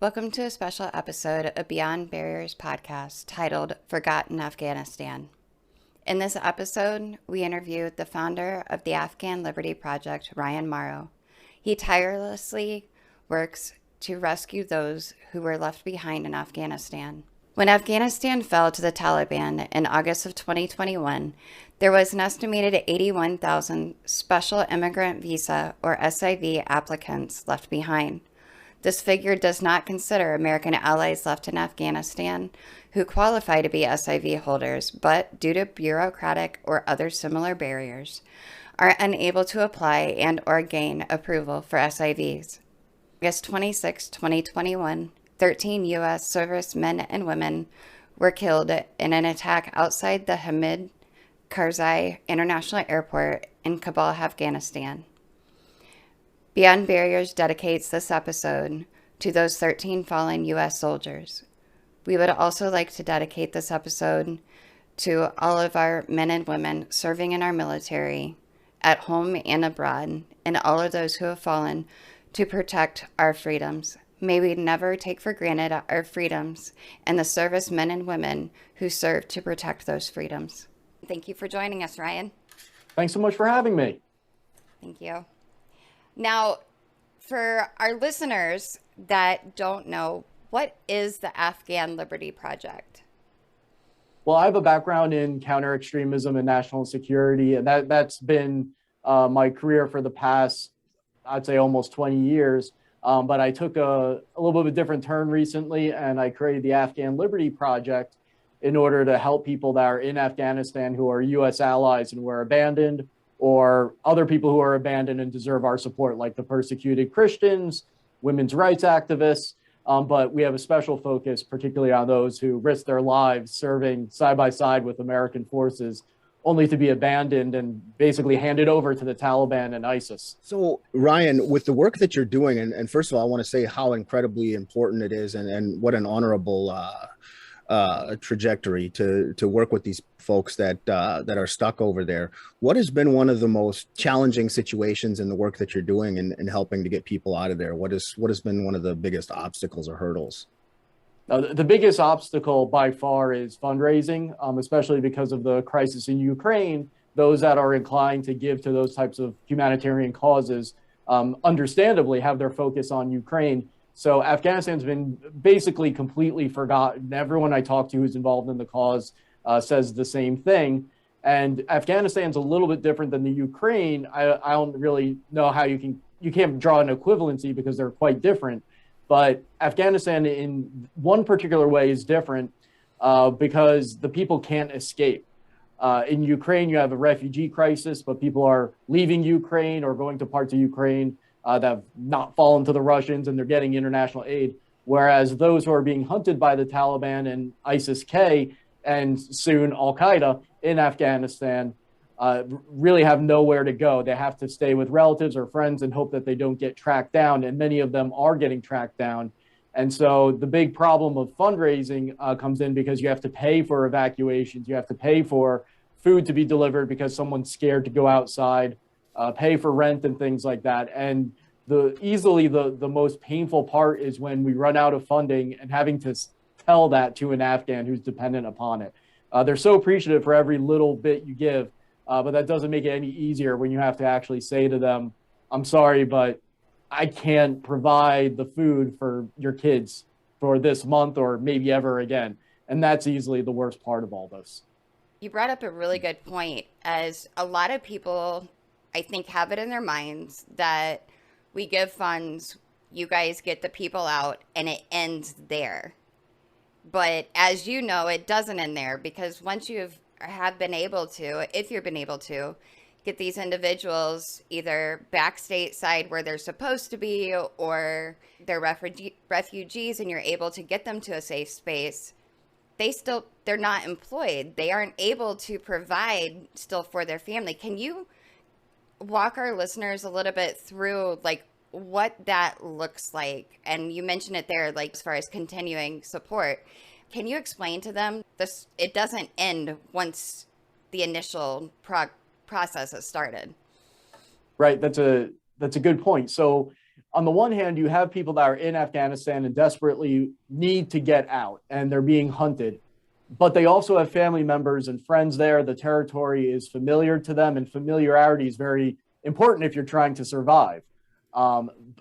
Welcome to a special episode of Beyond Barriers podcast titled Forgotten Afghanistan. In this episode, we interviewed the founder of the Afghan Liberty Project, Ryan Mauro. He tirelessly works to rescue those who were left behind in Afghanistan. When Afghanistan fell to the Taliban in August of 2021, there was an estimated 81,000 special immigrant visa or SIV applicants left behind. This figure does not consider American allies left in Afghanistan who qualify to be SIV holders, but due to bureaucratic or other similar barriers, are unable to apply and or gain approval for SIVs. August 26, 2021, 13 U.S. servicemen and women were killed in an attack outside the Hamid Karzai International Airport in Kabul, Afghanistan. Beyond Barriers dedicates this episode to those 13 fallen U.S. soldiers. We would also like to dedicate this episode to all of our men and women serving in our military, at home and abroad, and all of those who have fallen to protect our freedoms. May we never take for granted our freedoms and the servicemen and women who serve to protect those freedoms. Thank you for joining us, Ryan. Thanks so much for having me. Thank you. Now, for our listeners that don't know, what is the Afghan Liberty Project? Well, I have a background in counter-extremism and national security, and that's been my career for the past, I'd say, almost 20 years. But I took a little bit of a different turn recently, and I created the Afghan Liberty Project in order to help people that are in Afghanistan who are U.S. allies and were abandoned, or other people who are abandoned and deserve our support, like the persecuted Christians, women's rights activists. But we have a special focus, particularly on those who risk their lives serving side by side with American forces, only to be abandoned and basically handed over to the Taliban and ISIS. So, Ryan, with the work that you're doing, and first of all, I want to say how incredibly important it is and what an honorable trajectory to work with these folks that are stuck over there. What has been one of the most challenging situations in the work that you're doing in helping to get people out of there? What has been one of the biggest obstacles or hurdles? The biggest obstacle by far is fundraising, especially because of the crisis in Ukraine. Those that are inclined to give to those types of humanitarian causes, understandably, have their focus on Ukraine. So Afghanistan's been basically completely forgotten. Everyone I talk to who's involved in the cause says the same thing. And Afghanistan's a little bit different than the Ukraine. I don't really know how you can't draw an equivalency because they're quite different. But Afghanistan in one particular way is different because the people can't escape. In Ukraine, you have a refugee crisis, but people are leaving Ukraine or going to parts of Ukraine that have not fallen to the Russians, and they're getting international aid. Whereas those who are being hunted by the Taliban and ISIS-K and soon Al-Qaeda in Afghanistan really have nowhere to go. They have to stay with relatives or friends and hope that they don't get tracked down. And many of them are getting tracked down. And so the big problem of fundraising comes in because you have to pay for evacuations. You have to pay for food to be delivered because someone's scared to go outside, pay for rent and things like that. And the most painful part is when we run out of funding and having to tell that to an Afghan who's dependent upon it. They're so appreciative for every little bit you give, but that doesn't make it any easier when you have to actually say to them, I'm sorry, but I can't provide the food for your kids for this month or maybe ever again. And that's easily the worst part of all this. You brought up a really good point, as a lot of people, I think, have it in their minds that we give funds, you guys get the people out, and it ends there. But as you know, it doesn't end there, because once you have been able to, if you've been able to, get these individuals either back stateside where they're supposed to be, or they're refugees and you're able to get them to a safe space, they're not employed. They aren't able to provide still for their family. Can you walk our listeners a little bit through like what that looks like? And you mentioned it there, like as far as continuing support. Can you explain to them this? It doesn't end once the initial process has started. Right. That's a good point. So on the one hand, you have people that are in Afghanistan and desperately need to get out, and they're being hunted. But they also have family members and friends there. The territory is familiar to them, and familiarity is very important if you're trying to survive.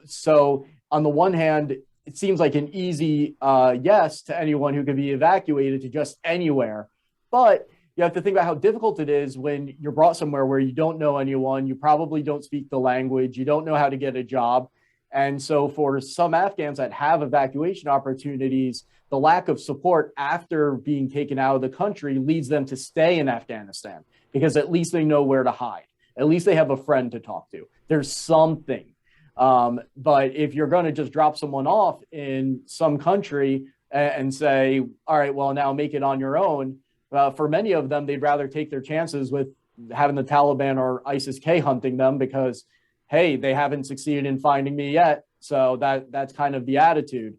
So on the one hand, it seems like an easy yes to anyone who can be evacuated to just anywhere. But you have to think about how difficult it is when you're brought somewhere where you don't know anyone, you probably don't speak the language, you don't know how to get a job. And so for some Afghans that have evacuation opportunities, the lack of support after being taken out of the country leads them to stay in Afghanistan because at least they know where to hide. At least they have a friend to talk to. There's something. But if you're going to just drop someone off in some country and say, all right, well, now make it on your own, for many of them, they'd rather take their chances with having the Taliban or ISIS-K hunting them because, hey, they haven't succeeded in finding me yet. So that's kind of the attitude.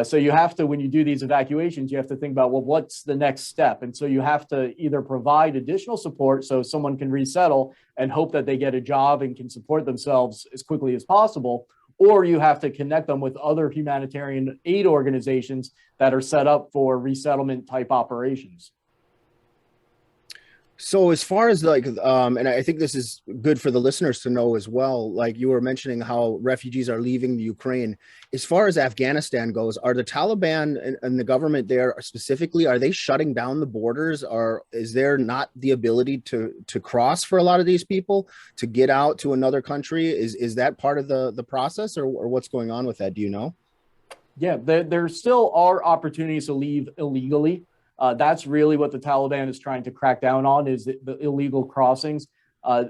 So you have to, when you do these evacuations, you have to think about, well, what's the next step? And so you have to either provide additional support so someone can resettle and hope that they get a job and can support themselves as quickly as possible, or you have to connect them with other humanitarian aid organizations that are set up for resettlement type operations. So as far as like, and I think this is good for the listeners to know as well, like you were mentioning how refugees are leaving the Ukraine. As far as Afghanistan goes, are the Taliban and the government there specifically, are they shutting down the borders? Or is there not the ability to cross for a lot of these people to get out to another country? Is that part of the process or what's going on with that? Do you know? Yeah, there still are opportunities to leave illegally. That's really what the Taliban is trying to crack down on is the illegal crossings.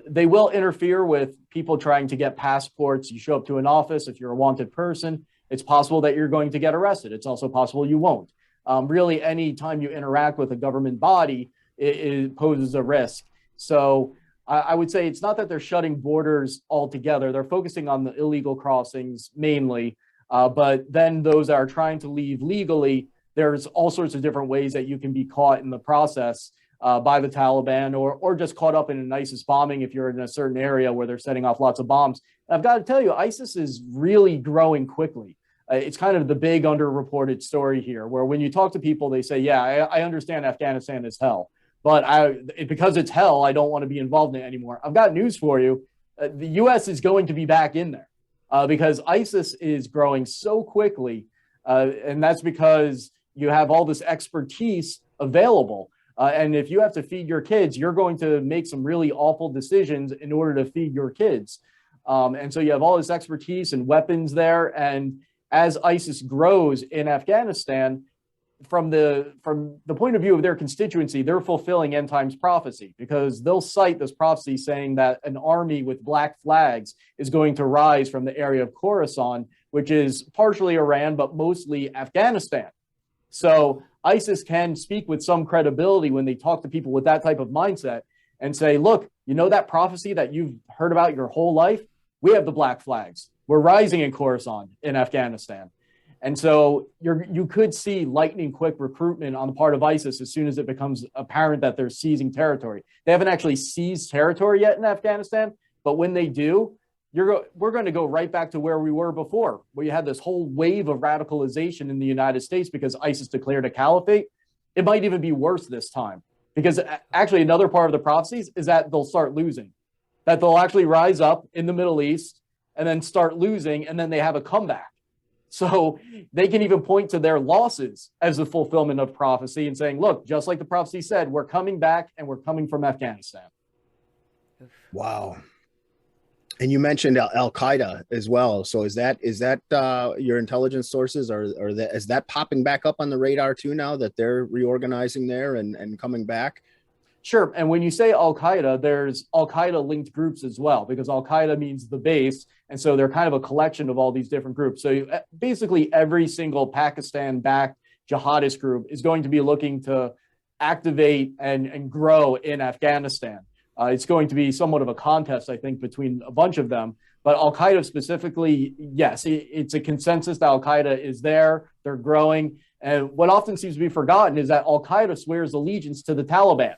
They will interfere with people trying to get passports. You show up to an office. If you're a wanted person, it's possible that you're going to get arrested. It's also possible you won't. Really, any time you interact with a government body, it poses a risk. So I would say it's not that they're shutting borders altogether. They're focusing on the illegal crossings mainly. But then those that are trying to leave legally, there's all sorts of different ways that you can be caught in the process by the Taliban or just caught up in an ISIS bombing if you're in a certain area where they're setting off lots of bombs. And I've got to tell you, ISIS is really growing quickly. It's kind of the big underreported story here, where when you talk to people, they say, yeah, I understand Afghanistan is hell, but because it's hell, I don't want to be involved in it anymore. I've got news for you. The U.S. is going to be back in there because ISIS is growing so quickly. And that's because you have all this expertise available. And if you have to feed your kids, you're going to make some really awful decisions in order to feed your kids. And so you have all this expertise and weapons there. And as ISIS grows in Afghanistan, from the point of view of their constituency, they're fulfilling end times prophecy because they'll cite this prophecy saying that an army with black flags is going to rise from the area of Khorasan, which is partially Iran, but mostly Afghanistan. So ISIS can speak with some credibility when they talk to people with that type of mindset and say, look, you know that prophecy that you've heard about your whole life? We have the black flags. We're rising in Khorasan in Afghanistan. And so you could see lightning quick recruitment on the part of ISIS as soon as it becomes apparent that they're seizing territory. They haven't actually seized territory yet in Afghanistan, but when they do, we're going to go right back to where we were before, where you had this whole wave of radicalization in the United States because ISIS declared a caliphate. It might even be worse this time because actually another part of the prophecies is that they'll start losing, that they'll actually rise up in the Middle East and then start losing, and then they have a comeback. So they can even point to their losses as the fulfillment of prophecy and saying, look, just like the prophecy said, we're coming back and we're coming from Afghanistan. Wow. And you mentioned Al-Qaeda as well. So is that your intelligence sources is that popping back up on the radar too now that they're reorganizing there and coming back? Sure. And when you say Al-Qaeda, there's Al-Qaeda linked groups as well, because Al-Qaeda means the base. And so they're kind of a collection of all these different groups. So basically every single Pakistan-backed jihadist group is going to be looking to activate and grow in Afghanistan. It's going to be somewhat of a contest, I think, between a bunch of them. But Al-Qaeda specifically, yes, it's a consensus that Al-Qaeda is there. They're growing. And what often seems to be forgotten is that Al-Qaeda swears allegiance to the Taliban.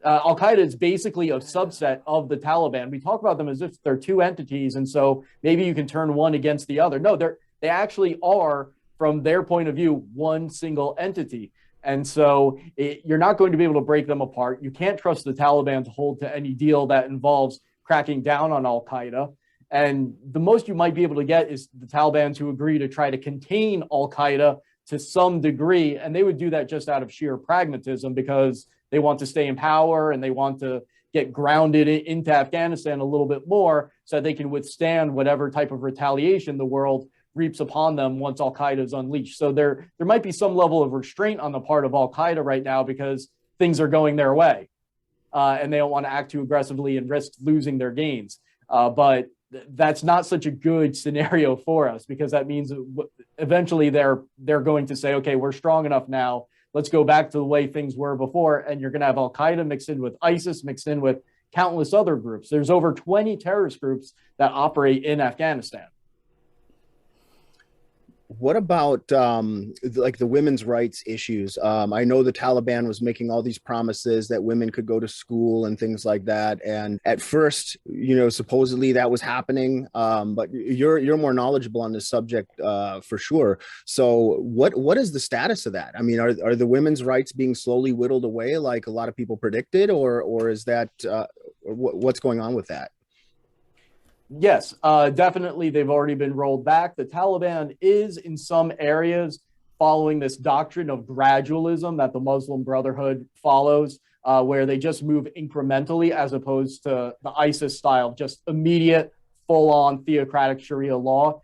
Al-Qaeda is basically a subset of the Taliban. We talk about them as if they're two entities, and so maybe you can turn one against the other. No, they actually are, from their point of view, one single entity. And so you're not going to be able to break them apart. You can't trust the Taliban to hold to any deal that involves cracking down on Al-Qaeda. And the most you might be able to get is the Taliban to agree to try to contain Al-Qaeda to some degree. And they would do that just out of sheer pragmatism, because they want to stay in power and they want to get grounded into Afghanistan a little bit more so that they can withstand whatever type of retaliation the world reaps upon them once Al-Qaeda is unleashed. So there might be some level of restraint on the part of Al-Qaeda right now because things are going their way, and they don't want to act too aggressively and risk losing their gains. But that's not such a good scenario for us, because that means eventually they're going to say, okay, we're strong enough now. Let's go back to the way things were before. And you're going to have Al-Qaeda mixed in with ISIS, mixed in with countless other groups. There's over 20 terrorist groups that operate in Afghanistan. What about like the women's rights issues? I know the Taliban was making all these promises that women could go to school and things like that. And at first, supposedly that was happening. But you're more knowledgeable on this subject for sure. So what is the status of that? I mean, are the women's rights being slowly whittled away like a lot of people predicted, or is that what's going on with that? Yes, definitely. They've already been rolled back. The Taliban is in some areas following this doctrine of gradualism that the Muslim Brotherhood follows, where they just move incrementally as opposed to the ISIS style, just immediate, full-on theocratic Sharia law,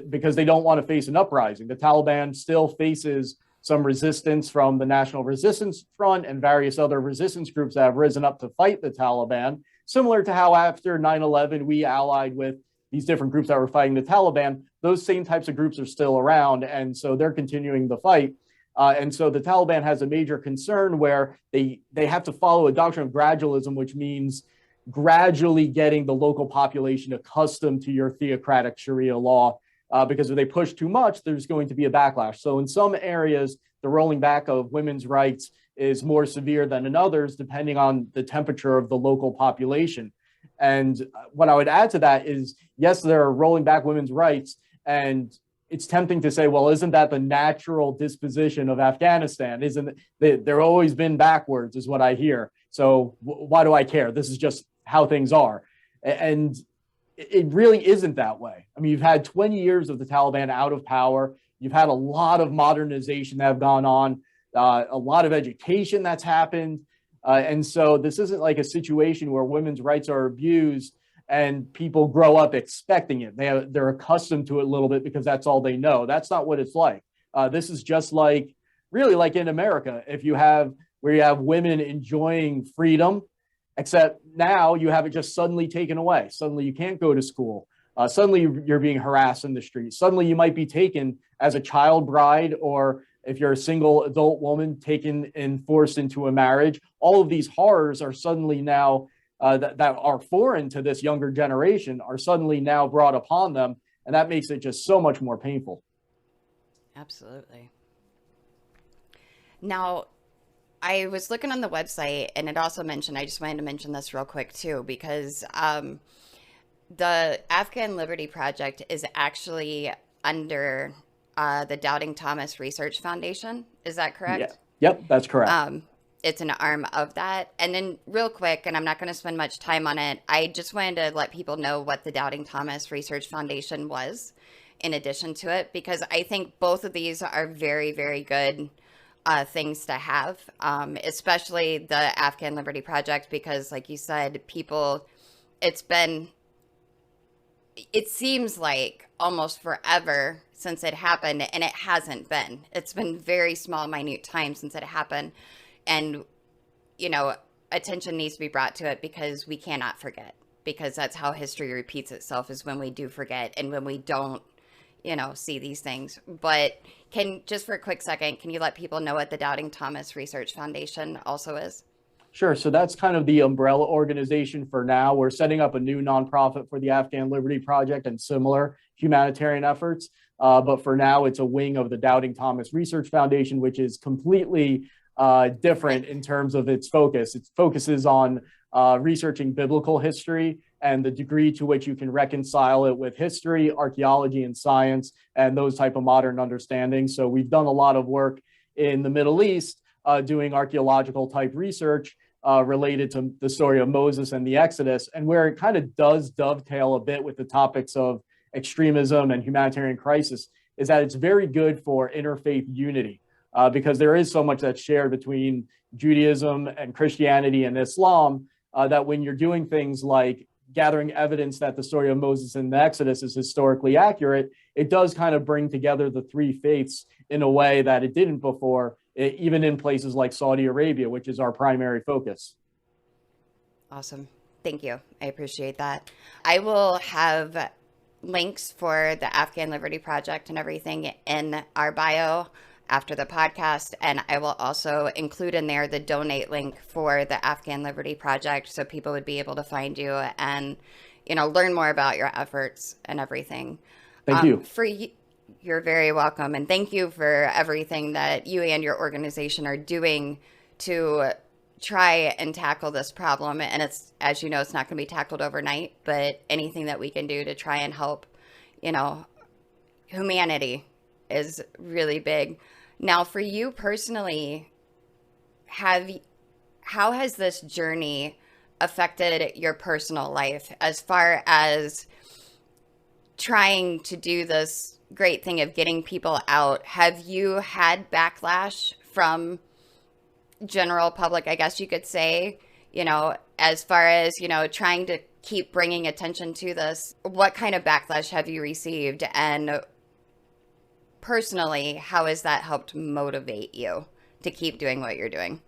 because they don't want to face an uprising. The Taliban still faces some resistance from the National Resistance Front and various other resistance groups that have risen up to fight the Taliban. Similar to how after 9/11, we allied with these different groups that were fighting the Taliban, those same types of groups are still around. And so they're continuing the fight. And so the Taliban has a major concern where they have to follow a doctrine of gradualism, which means gradually getting the local population accustomed to your theocratic Sharia law, because if they push too much, there's going to be a backlash. So in some areas, the rolling back of women's rights is more severe than in others, depending on the temperature of the local population. And what I would add to that is, yes, they're rolling back women's rights. And it's tempting to say, well, isn't that the natural disposition of Afghanistan? Isn't it, they've always been backwards, is what I hear. So why do I care? This is just how things are. And it really isn't that way. I mean, you've had 20 years of the Taliban out of power. You've had a lot of modernization that have gone on. A lot of education that's happened. And so this isn't like a situation where women's rights are abused and people grow up expecting it. They're accustomed to it a little bit because that's all they know. That's not what it's like. This is just like, really like in America, where you have women enjoying freedom, except now you have it just suddenly taken away. Suddenly you can't go to school. Suddenly you're being harassed in the streets. Suddenly you might be taken as a child bride, or if you're a single adult woman, taken and forced into a marriage. All of these horrors are suddenly now, that are foreign to this younger generation, are suddenly now brought upon them. And that makes it just so much more painful. Absolutely. Now, I was looking on the website, and it also mentioned, I just wanted to mention this real quick too, because the Afghan Liberty Project is actually under the Doubting Thomas Research Foundation. Is that correct? Yeah. Yep, that's correct. It's an arm of that. And then real quick, and I'm not going to spend much time on it, I just wanted to let people know what the Doubting Thomas Research Foundation was in addition to it, because I think both of these are very, very good things to have, especially the Afghan Liberty Project, because like you said, it seems like almost forever since it happened, and it hasn't been. It's been very small, minute time since it happened. And, attention needs to be brought to it, because we cannot forget, because that's how history repeats itself, is when we do forget and when we don't, see these things. But just for a quick second, can you let people know what the Doubting Thomas Research Foundation also is? Sure. So that's kind of the umbrella organization for now. We're setting up a new nonprofit for the Afghan Liberty Project and similar humanitarian efforts. But for now, it's a wing of the Doubting Thomas Research Foundation, which is completely different in terms of its focus. It focuses on researching biblical history and the degree to which you can reconcile it with history, archaeology, and science, and those type of modern understandings. So we've done a lot of work in the Middle East doing archaeological type research related to the story of Moses and the Exodus, and where it kind of does dovetail a bit with the topics of extremism and humanitarian crisis is that it's very good for interfaith unity because there is so much that's shared between Judaism and Christianity and Islam that when you're doing things like gathering evidence that the story of Moses and the Exodus is historically accurate, it does kind of bring together the three faiths in a way that it didn't before, even in places like Saudi Arabia, which is our primary focus. Awesome. Thank you. I appreciate that. I will have links for the Afghan Liberty Project and everything in our bio after the podcast. And I will also include in there the donate link for the Afghan Liberty Project so people would be able to find you and, learn more about your efforts and everything. Thank you. You're very welcome. And thank you for everything that you and your organization are doing to try and tackle this problem. And it's, as you know, it's not going to be tackled overnight, but anything that we can do to try and help, humanity is really big. Now, for you personally, how has this journey affected your personal life as far as trying to do this great thing of getting people out? Have you had backlash from general public, I guess you could say, as far as, trying to keep bringing attention to this? What kind of backlash have you received? And personally, how has that helped motivate you to keep doing what you're doing?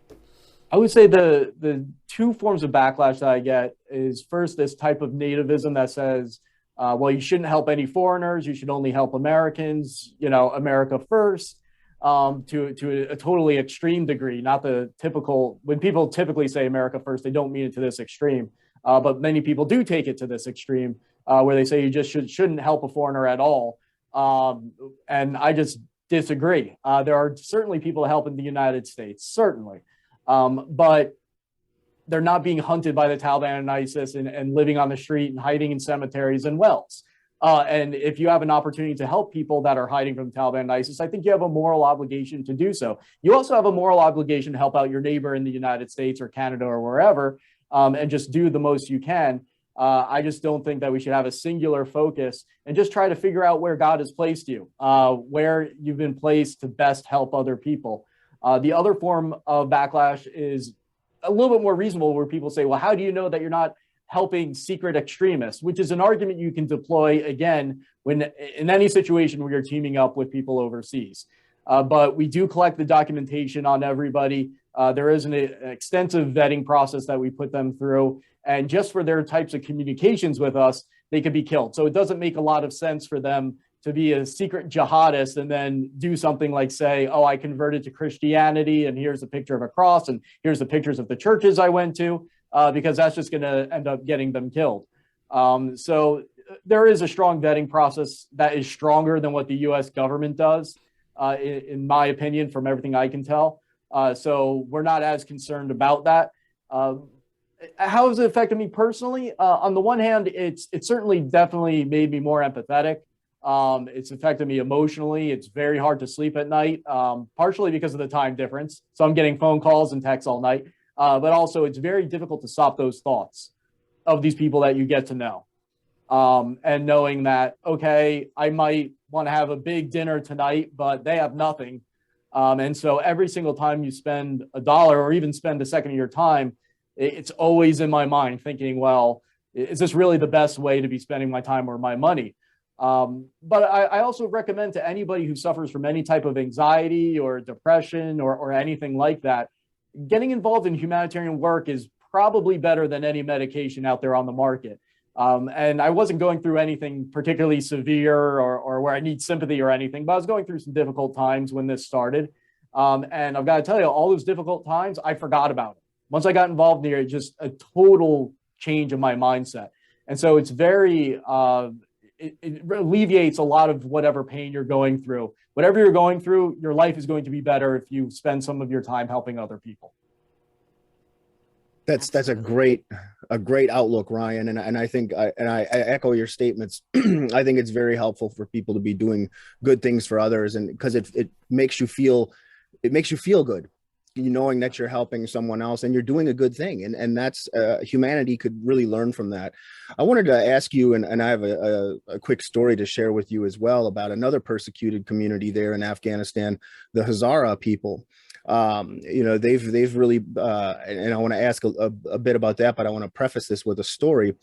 I would say the two forms of backlash that I get is first this type of nativism that says, well, you shouldn't help any foreigners. You should only help Americans, America first, to a totally extreme degree, not the typical, when people typically say America first, they don't mean it to this extreme. But many people do take it to this extreme where they say you just shouldn't help a foreigner at all. And I just disagree. There are certainly people helping the United States, certainly. But they're not being hunted by the Taliban and ISIS and living on the street and hiding in cemeteries and wells. And if you have an opportunity to help people that are hiding from the Taliban and ISIS, I think you have a moral obligation to do so. You also have a moral obligation to help out your neighbor in the United States or Canada or wherever, and just do the most you can. I just don't think that we should have a singular focus and just try to figure out where God has placed you, where you've been placed to best help other people. The other form of backlash is a little bit more reasonable, where people say, well, how do you know that you're not helping secret extremists, which is an argument you can deploy, again, when in any situation where you're teaming up with people overseas. But we do collect the documentation on everybody. There is an extensive vetting process that we put them through. And just for their types of communications with us, they could be killed. So it doesn't make a lot of sense for them to be a secret jihadist and then do something like say, oh, I converted to Christianity and here's a picture of a cross and here's the pictures of the churches I went to, because that's just going to end up getting them killed. So there is a strong vetting process that is stronger than what the U.S. government does, in my opinion, from everything I can tell. So we're not as concerned about that. How has it affected me personally? On the one hand, it's certainly definitely made me more empathetic. It's affected me emotionally. It's very hard to sleep at night, partially because of the time difference. So I'm getting phone calls and texts all night. But also it's very difficult to stop those thoughts of these people that you get to know. And knowing that, okay, I might want to have a big dinner tonight, but they have nothing. And so every single time you spend $1 or even spend a second of your time, it's always in my mind thinking, well, is this really the best way to be spending my time or my money? But I also recommend to anybody who suffers from any type of anxiety or depression or anything like that, getting involved in humanitarian work is probably better than any medication out there on the market. And I wasn't going through anything particularly severe or where I need sympathy or anything, but I was going through some difficult times when this started. And I've got to tell you, all those difficult times, I forgot about it. Once I got involved in just a total change in my mindset. And so it's very, it alleviates a lot of whatever pain you're going through. Whatever you're going through, your life is going to be better if you spend some of your time helping other people. That's a great outlook, Ryan, and I think I echo your statements. I think it's very helpful for people to be doing good things for others, and because it makes you feel good, knowing that you're helping someone else and you're doing a good thing, and that's humanity could really learn from that. I wanted to ask you, and I have a quick story to share with you as well about another persecuted community there in Afghanistan, the Hazara people. They've really, and I want to ask a bit about that, but I want to preface this with a story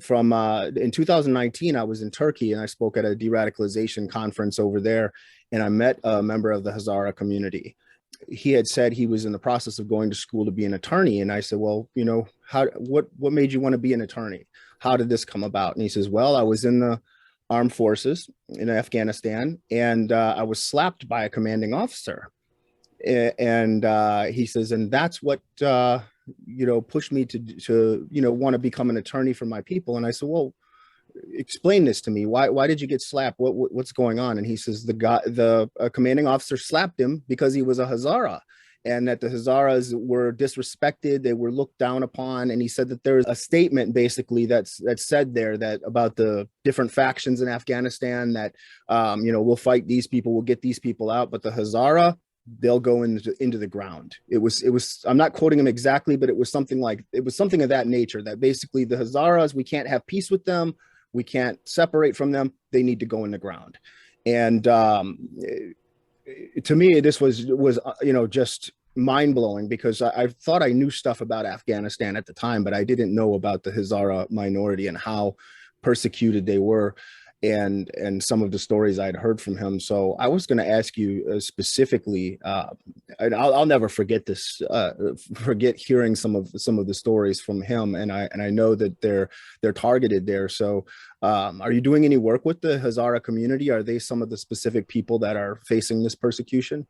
from in 2019. I was in Turkey and I spoke at a de-radicalization conference over there, and I met a member of the Hazara community. He had said he was in the process of going to school to be an attorney, and I said, well, what made you want to be an attorney? How did this come about? And he says, well, I was in the armed forces in Afghanistan, and I was slapped by a commanding officer. And he says, and that's what pushed me to want to become an attorney for my people. And I said, well, explain this to me. Why did you get slapped? What's going on? And he says the commanding officer slapped him because he was a Hazara, and that the Hazaras were disrespected, they were looked down upon. And he said that there's a statement basically that's said there that about the different factions in Afghanistan that we'll fight these people, we'll get these people out, but the Hazara, they'll go into the ground. It was I'm not quoting him exactly, but it was something of that nature, that basically the Hazaras, we can't have peace with them, we can't separate from them, they need to go in the ground. And to me, this was just mind-blowing, because I thought I knew stuff about Afghanistan at the time, but I didn't know about the Hazara minority and how persecuted they were, and some of the stories I'd heard from him. So I was going to ask you specifically, and I'll never forget this, forget hearing some of the stories from him, and I know that they're targeted there. So are you doing any work with the Hazara community? Are they some of the specific people that are facing this persecution?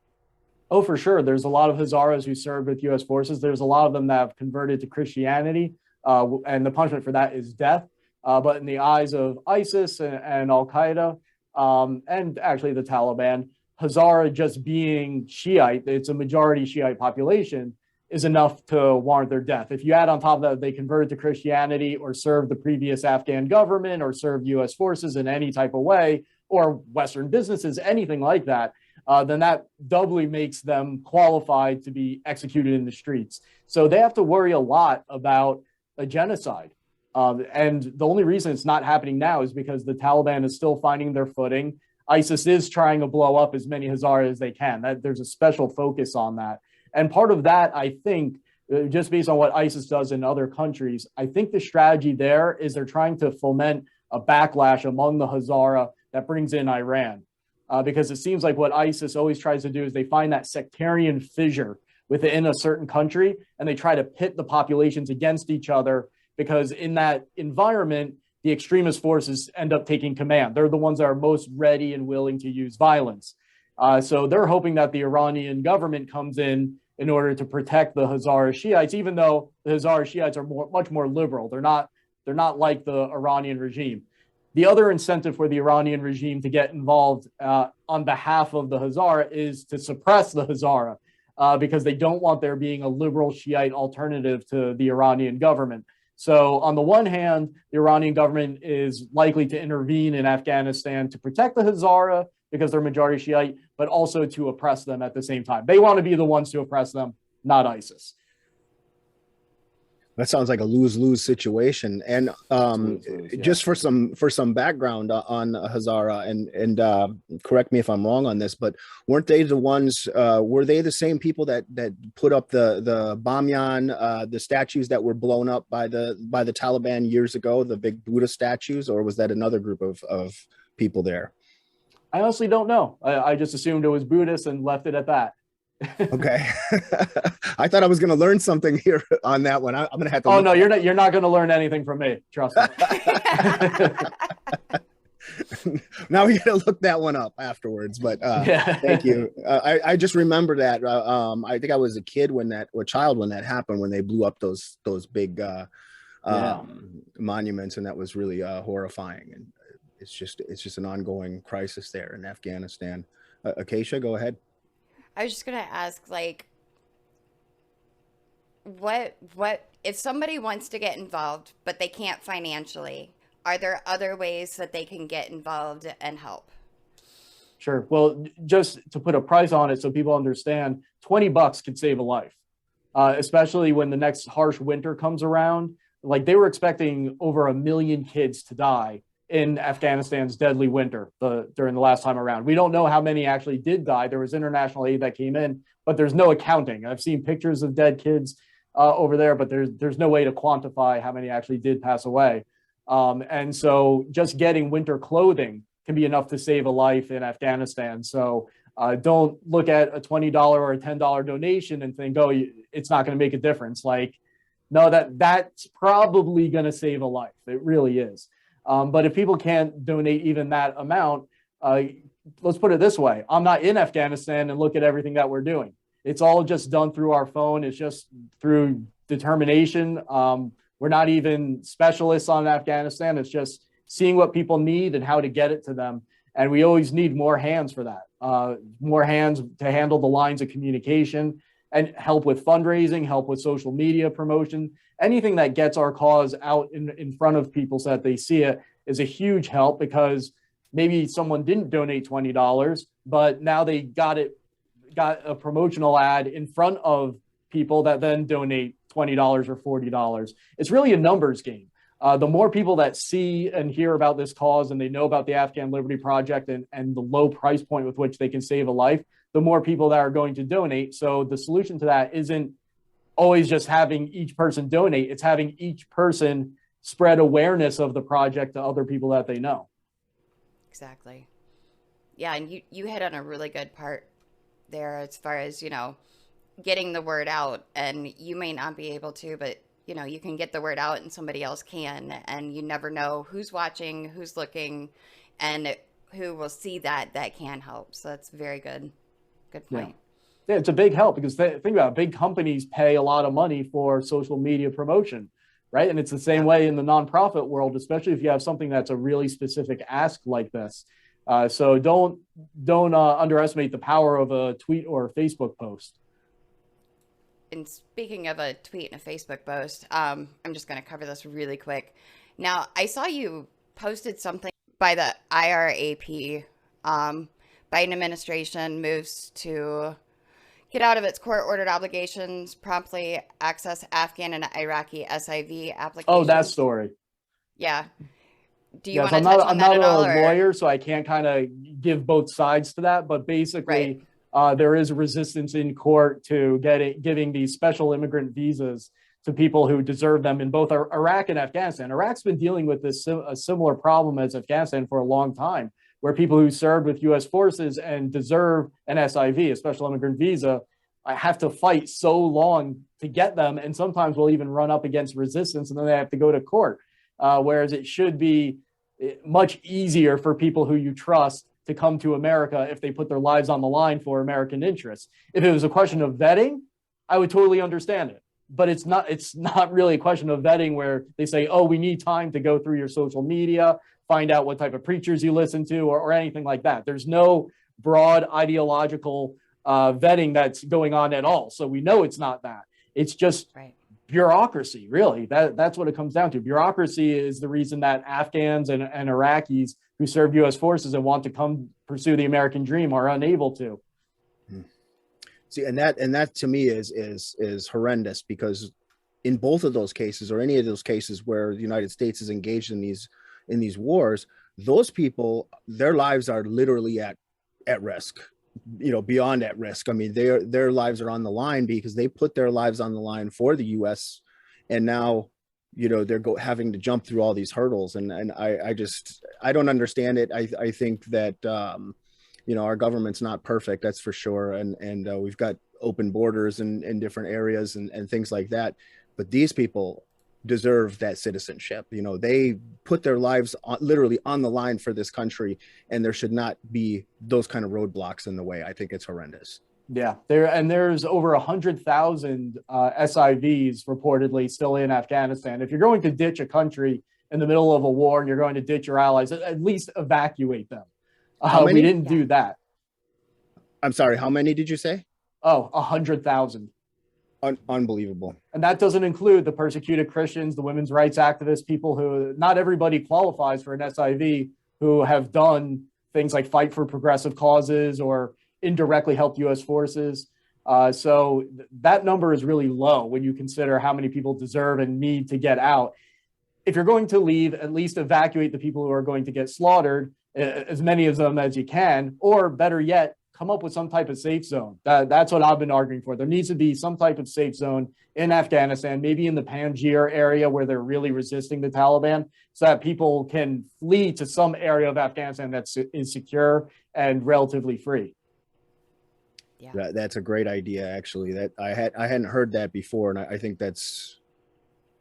Oh, for sure. There's a lot of Hazaras who served with U.S. forces. There's a lot of them that have converted to Christianity, and the punishment for that is death. But in the eyes of ISIS and Al-Qaeda, and actually the Taliban, Hazara just being Shiite, it's a majority Shiite population, is enough to warrant their death. If you add on top of that, they converted to Christianity or served the previous Afghan government or served U.S. forces in any type of way, or Western businesses, anything like that, then that doubly makes them qualified to be executed in the streets. So they have to worry a lot about a genocide. And the only reason it's not happening now is because the Taliban is still finding their footing. ISIS is trying to blow up as many Hazara as they can. There's a special focus on that. And part of that, I think, just based on what ISIS does in other countries, I think the strategy there is they're trying to foment a backlash among the Hazara that brings in Iran. Because it seems like what ISIS always tries to do is they find that sectarian fissure within a certain country, and they try to pit the populations against each other, because in that environment, the extremist forces end up taking command. They're the ones that are most ready and willing to use violence. So they're hoping that the Iranian government comes in order to protect the Hazara Shiites, even though the Hazara Shiites are much more liberal. They're not like the Iranian regime. The other incentive for the Iranian regime to get involved on behalf of the Hazara is to suppress the Hazara, because they don't want there being a liberal Shiite alternative to the Iranian government. So on the one hand, the Iranian government is likely to intervene in Afghanistan to protect the Hazara because they're majority Shiite, but also to oppress them at the same time. They want to be the ones to oppress them, not ISIS. That sounds like a lose-lose situation. And just for some background on Hazara, and correct me if I'm wrong on this, but weren't they the ones? Were they the same people that put up the Bamyan, the statues that were blown up by the Taliban years ago, the big Buddha statues, or was that another group of people there? I honestly don't know. I just assumed it was Buddhist and left it at that. Okay. I thought I was going to learn something here on that one. I'm going to have to. Oh no, you're not going to learn anything from me. Trust me. Now we got to look that one up afterwards. But thank you. I just remember that. I think I was a child when that happened, when they blew up those big monuments, and that was really horrifying. And it's just an ongoing crisis there in Afghanistan. Acacia, go ahead. I was just gonna ask, like, what if somebody wants to get involved but they can't financially? Are there other ways that they can get involved and help? Sure. Well, just to put a price on it so people understand, $20 could save a life, especially when the next harsh winter comes around. Like they were expecting over 1 million kids to die in Afghanistan's deadly winter during the last time around. We don't know how many actually did die. There was international aid that came in, but there's no accounting. I've seen pictures of dead kids over there, but there's no way to quantify how many actually did pass away. And so just getting winter clothing can be enough to save a life in Afghanistan. So don't look at a $20 or a $10 donation and think, oh, it's not going to make a difference. Like, no, that's probably going to save a life. It really is. But if people can't donate even that amount, let's put it this way. I'm not in Afghanistan and look at everything that we're doing. It's all just done through our phone. It's just through determination. We're not even specialists on Afghanistan. It's just seeing what people need and how to get it to them. And we always need more hands for that, more hands to handle the lines of communication and help with fundraising, help with social media promotion. Anything that gets our cause out in front of people so that they see it is a huge help, because maybe someone didn't donate $20, but now they got a promotional ad in front of people that then donate $20 or $40. It's really a numbers game. The more people that see and hear about this cause and they know about the Afghan Liberty Project and the low price point with which they can save a life, the more people that are going to donate. So the solution to that isn't always just having each person donate. It's having each person spread awareness of the project to other people that they know. Exactly. Yeah, and you hit on a really good part there as far as, getting the word out. And you may not be able to, but you can get the word out and somebody else can, and you never know who's watching, who's looking, and who will see that can help. So that's very good. Good point. Yeah, it's a big help, because think about it, big companies pay a lot of money for social media promotion, right? And it's the same way in the nonprofit world, especially if you have something that's a really specific ask like this. So don't underestimate the power of a tweet or a Facebook post. And speaking of a tweet and a Facebook post, I'm just going to cover this really quick. Now, I saw you posted something by the IRAP. Biden administration moves to get out of its court-ordered obligations, promptly access Afghan and Iraqi SIV applications. Oh, that story. Yeah. Do you want to touch on that at all? I'm not a lawyer, so I can't kind of give both sides to that. But basically, there is resistance in court to giving these special immigrant visas to people who deserve them in both Iraq and Afghanistan. Iraq's been dealing with a similar problem as Afghanistan for a long time, where people who served with U.S. forces and deserve an SIV, a special immigrant visa, have to fight so long to get them, and sometimes will even run up against resistance, and then they have to go to court. Whereas it should be much easier for people who you trust to come to America if they put their lives on the line for American interests. If it was a question of vetting, I would totally understand it. But it's not really a question of vetting where they say, oh, we need time to go through your social media, find out what type of preachers you listen to, or anything like that. There's no broad ideological vetting that's going on at all. So we know it's not that. It's just bureaucracy, really. That's what it comes down to. Bureaucracy is the reason that Afghans and Iraqis who serve U.S. forces and want to come pursue the American dream are unable to. See, and that to me is horrendous, because in both of those cases, or any of those cases where the United States is engaged in these wars, those people, their lives are literally at risk, beyond at risk. I mean, their lives are on the line because they put their lives on the line for the U.S. and now, they're having to jump through all these hurdles. And I don't understand it. I think that, our government's not perfect, that's for sure. And we've got open borders in different areas and things like that. But these people deserve that citizenship. They put their lives literally on the line for this country, and there should not be those kind of roadblocks in the way. I think it's horrendous. Yeah, there's over 100,000 SIVs reportedly still in Afghanistan. If you're going to ditch a country in the middle of a war and you're going to ditch your allies, at least evacuate them. We didn't do that. I'm sorry, how many did you say? Oh, 100,000. Unbelievable. And that doesn't include the persecuted Christians, the women's rights activists, people who, not everybody qualifies for an SIV, who have done things like fight for progressive causes or indirectly helped U.S. forces. So that number is really low when you consider how many people deserve and need to get out. If you're going to leave, at least evacuate the people who are going to get slaughtered, as many of them as you can, or better yet, come up with some type of safe zone. That's what I've been arguing for. There needs to be some type of safe zone in Afghanistan, maybe in the Panjshir area where they're really resisting the Taliban, so that people can flee to some area of Afghanistan that is secure and relatively free. Yeah, that's a great idea. Actually, that I hadn't heard that before, and I think that's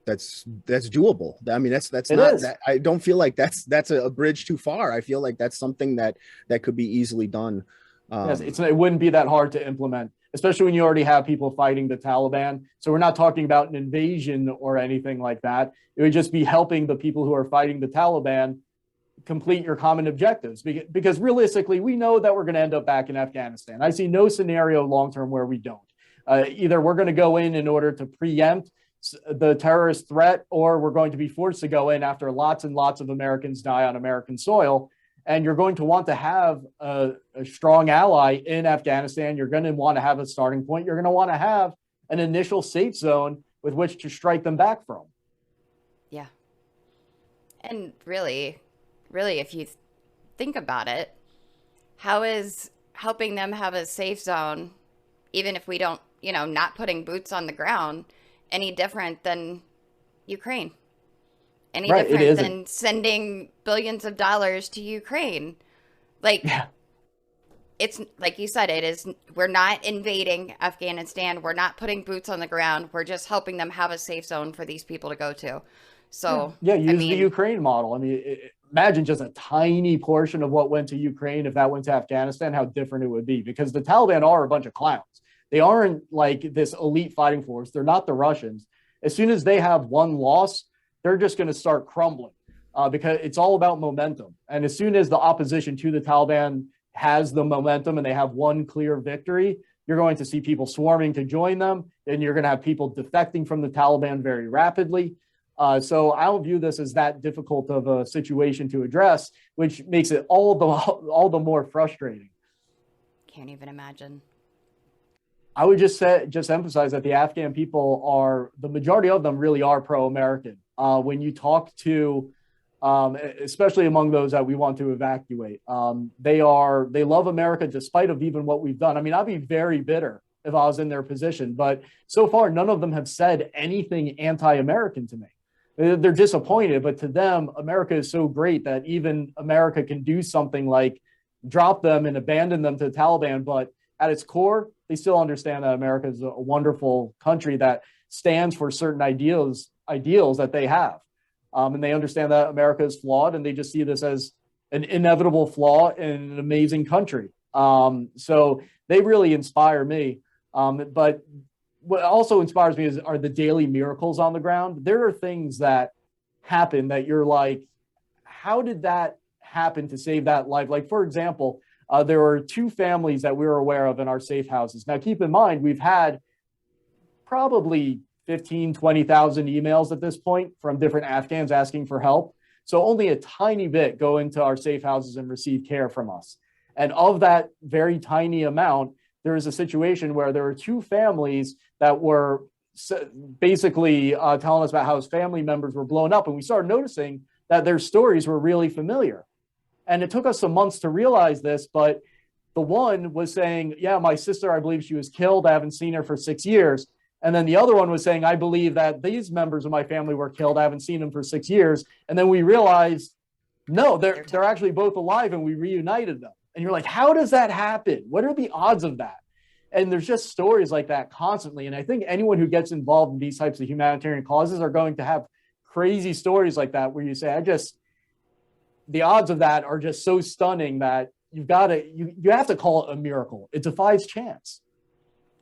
doable. I mean, that's not that, I don't feel like that's a bridge too far. I feel like that's something that could be easily done. Yes, it wouldn't be that hard to implement, especially when you already have people fighting the Taliban. So we're not talking about an invasion or anything like that. It would just be helping the people who are fighting the Taliban complete your common objectives. Because realistically, we know that we're going to end up back in Afghanistan. I see no scenario long-term where we don't. Either we're going to go in order to preempt the terrorist threat, or we're going to be forced to go in after lots and lots of Americans die on American soil. And you're going to want to have a strong ally in Afghanistan. You're going to want to have a starting point. You're going to want to have an initial safe zone with which to strike them back from. Yeah. And really, if you think about it, how is helping them have a safe zone, even if we don't, not putting boots on the ground, any different than Ukraine? Any different than sending billions of dollars to Ukraine? It's like you said, we're not invading Afghanistan. We're not putting boots on the ground. We're just helping them have a safe zone for these people to go to. So use the Ukraine model. I mean, imagine just a tiny portion of what went to Ukraine. If that went to Afghanistan, how different it would be, because the Taliban are a bunch of clowns. They aren't like this elite fighting force. They're not the Russians. As soon as they have one loss, they're just going to start crumbling because it's all about momentum. And as soon as the opposition to the Taliban has the momentum and they have one clear victory, you're going to see people swarming to join them, and you're going to have people defecting from the Taliban very rapidly. So I don't view this as that difficult of a situation to address, which makes it all the more frustrating. Can't even imagine. I would just emphasize that the Afghan people the majority of them really are pro-American. When you talk to, especially among those that we want to evacuate, they love America despite of even what we've done. I mean, I'd be very bitter if I was in their position, but so far none of them have said anything anti-American to me. They're disappointed, but to them, America is so great that even America can do something like drop them and abandon them to the Taliban. But at its core, they still understand that America is a wonderful country that stands for certain ideals that they have. And they understand that America is flawed, and they just see this as an inevitable flaw in an amazing country. So they really inspire me. But what also inspires me are the daily miracles on the ground. There are things that happen that you're like, how did that happen to save that life? Like, for example, there were 2 families that we were aware of in our safe houses. Now, keep in mind, we've had probably 20,000 emails at this point from different Afghans asking for help. So only a tiny bit go into our safe houses and receive care from us. And of that very tiny amount, there is a situation where there were 2 families that were basically telling us about how his family members were blown up. And we started noticing that their stories were really familiar. And it took us some months to realize this, but the one was saying, yeah, my sister, I believe she was killed. I haven't seen her for 6 years. And then the other one was saying, I believe that these members of my family were killed. I haven't seen them for 6 years. And then we realized, no, they're actually both alive, and we reunited them. And you're like, how does that happen? What are the odds of that? And there's just stories like that constantly. And I think anyone who gets involved in these types of humanitarian causes are going to have crazy stories like that, where you say, the odds of that are just so stunning that you have to call it a miracle. It defies chance.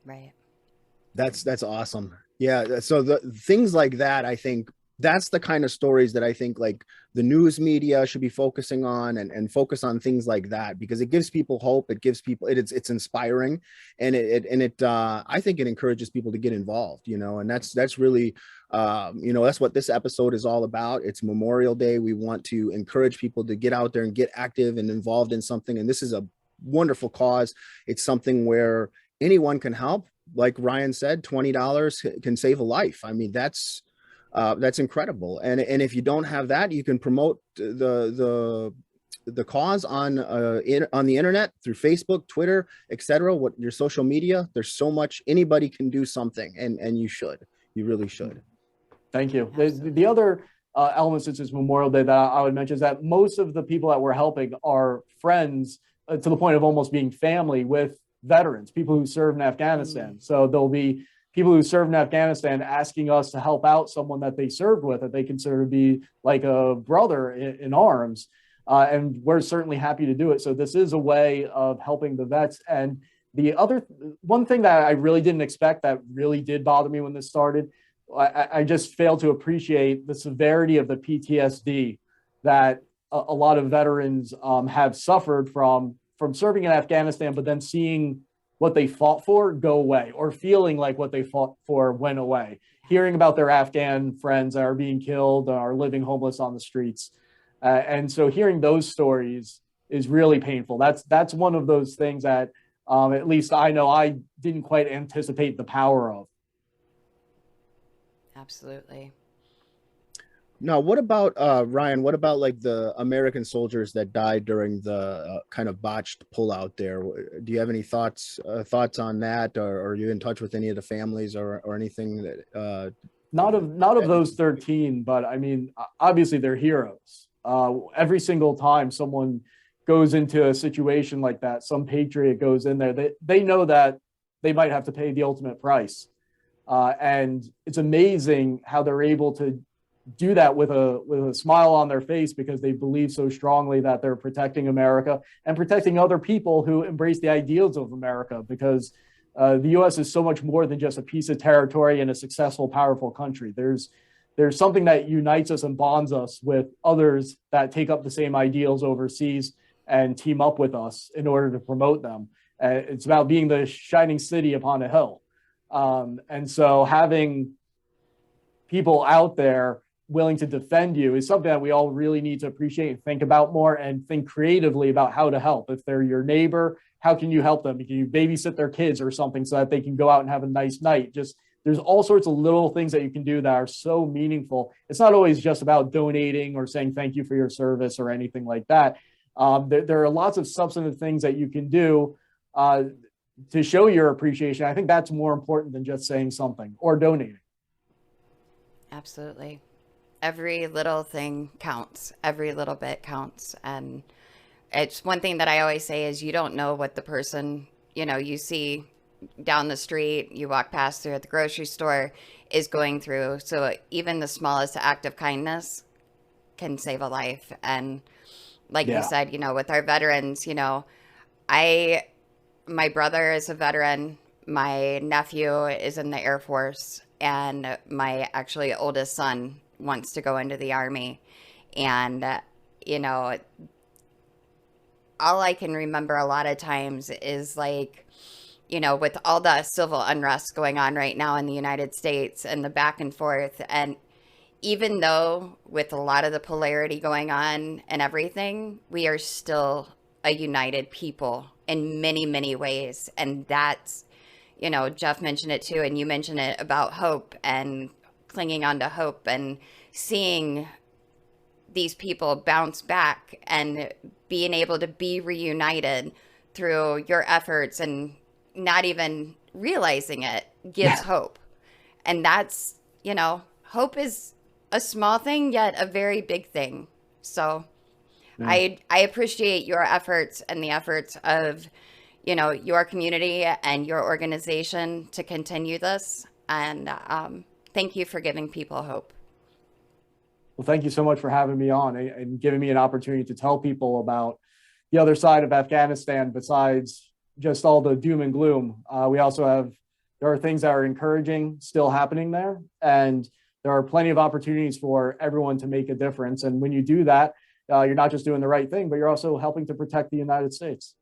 Right. That's awesome. Yeah. So the things like that, I think, that's the kind of stories that I think like the news media should be focusing on, and focus on things like that, because it gives people hope. It gives people, it's inspiring, and I think it encourages people to get involved, and that's really, that's what this episode is all about. It's Memorial Day. We want to encourage people to get out there and get active and involved in something. And this is a wonderful cause. It's something where anyone can help. Like Ryan said, $20 can save a life. I mean, that's incredible. And if you don't have that, you can promote the cause on the internet, through Facebook, Twitter, etc. What your social media. There's so much. Anybody can do something, and you really should. Thank you. The other element, since it's Memorial Day, that I would mention is that most of the people that we're helping are friends, to the point of almost being family, with veterans, people who served in Afghanistan. So there'll be people who served in Afghanistan asking us to help out someone that they served with, that they consider to be like a brother in arms. And we're certainly happy to do it. So this is a way of helping the vets. And the other one thing that I really didn't expect, that really did bother me when this started, I just failed to appreciate the severity of the PTSD that a lot of veterans have suffered from serving in Afghanistan, but then seeing what they fought for go away, or feeling like what they fought for went away. Hearing about their Afghan friends that are being killed, are living homeless on the streets. And so hearing those stories is really painful. That's one of those things that at least I know I didn't quite anticipate the power of. Absolutely. Now, what about Ryan? What about like the American soldiers that died during the kind of botched pullout there? Do you have any thoughts on that, or are you in touch with any of the families or anything that? Not of those 13, but I mean, obviously they're heroes. Every single time someone goes into a situation like that, some patriot goes in there, they know that they might have to pay the ultimate price. And it's amazing how they're able to do that with a smile on their face, because they believe so strongly that they're protecting America and protecting other people who embrace the ideals of America, because the U.S. is so much more than just a piece of territory and a successful, powerful country. There's something that unites us and bonds us with others that take up the same ideals overseas and team up with us in order to promote them. It's about being the shining city upon a hill. And so having people out there willing to defend you is something that we all really need to appreciate and think about more, and think creatively about how to help. If they're your neighbor, how can you help them? Can you babysit their kids or something so that they can go out and have a nice night? Just, there's all sorts of little things that you can do that are so meaningful. It's not always just about donating or saying thank you for your service or anything like that. There are lots of substantive things that you can do to show your appreciation. I think that's more important than just saying something or donating. Absolutely. Every little thing counts. Every little bit counts. And it's one thing that I always say is, you don't know what the person, you see down the street, you walk past through at the grocery store, is going through. So even the smallest act of kindness can save a life. And like you said, with our veterans, my brother is a veteran. My nephew is in the Air Force, and my actually oldest son wants to go into the Army. And, all I can remember a lot of times is like, with all the civil unrest going on right now in the United States and the back and forth. And even though with a lot of the polarity going on and everything, we are still a united people in many, many ways. And that's, Jeff mentioned it too, and you mentioned it about hope and clinging on to hope and seeing these people bounce back and being able to be reunited through your efforts and not even realizing it gives hope. And that's, hope is a small thing, yet a very big thing. So I appreciate your efforts and the efforts of, your community and your organization to continue this. And thank you for giving people hope. Well, thank you so much for having me on and giving me an opportunity to tell people about the other side of Afghanistan, besides just all the doom and gloom. There are things that are encouraging still happening there. And there are plenty of opportunities for everyone to make a difference. And when you do that, you're not just doing the right thing, but you're also helping to protect the United States.